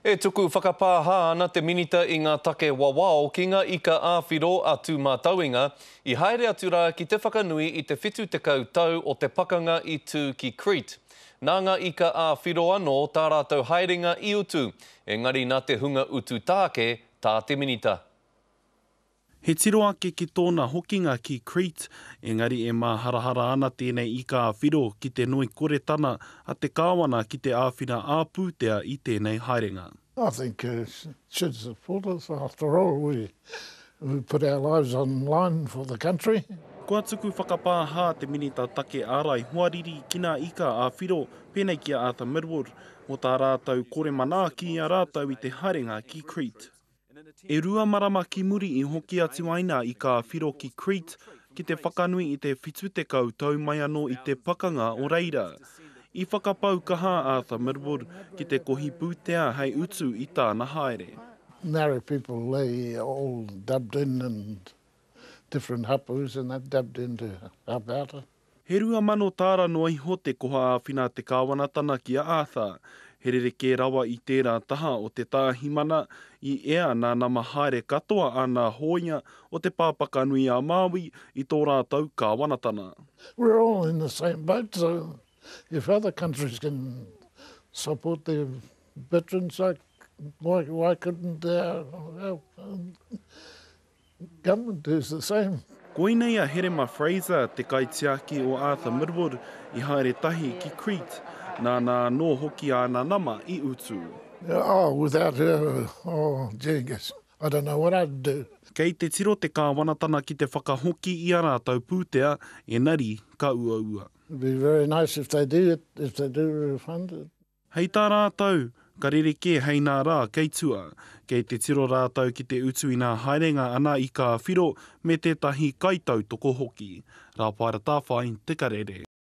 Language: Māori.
E tuku whakapāha ana te minita i ngā take wawao ki ngā ika āwhiro atu mātauinga i haere atu rā ki te whakanui i te whitu tekau tau o te pakanga i tū ki Crete. Nā ngā ika āwhiro anō tā rātou haerenga i utu, engari nā te hunga utu tāke tā te minita. He tiro ake ki tōna hokinga ki Crete, engari e māharahara ana tēnei ika āwhiro ki te nui koretana a te kāwana ki te āwhina āpūtea i tēnei haerenga. I think it should support us. After all, we put our lives on line for the country. Kua tuku whakapāha te minita take ārai huariri kina ika āwhiro pēnei ki a Arthur Midwood o tā rātou kore mana ki a rātou i te haerenga ki Crete. E rua marama ki muri i hoki atu aina i ka whiro ki Crete ki te whakanui i te whitu tekau tau mai anō i te pakanga o reira. I whakapau kaha Arthur Midwood ki te kohi pūtea hei utu i tāna haere. Maori people, they all dubbed in and different hapus and that dubbed into hapata. He rua mano tāra no iho te koha āwhina te kāwanatana ki a Arthur. He rereke rawa i tērā taha o te tāhimana i ea nā nama haere katoa ana hoia o te pāpaka nui a Māui i tō rātou kāwanatana. We're all in the same boat, so if other countries can support their veterans, why couldn't our government do the same? Koinei a Herema Fraser, te kaitiaki o Arthur Midwood i haere tahi ki Crete, nā no hoki ana nama i utu. Oh, without her, gee, I don't know what I'd do. Kei te tiro te kāwanatana ki te whakahoki i a rātou pūtea, engari ka ua. It'd be very nice if they do refund it. Hei tā rātou, ka rereke hei nā rā kei tua, kei te tiro rātou ki te utu i nā haerenga ana i ka whiro me tētahi kaitau toko hoki. Rā paira tāwhai, te karere.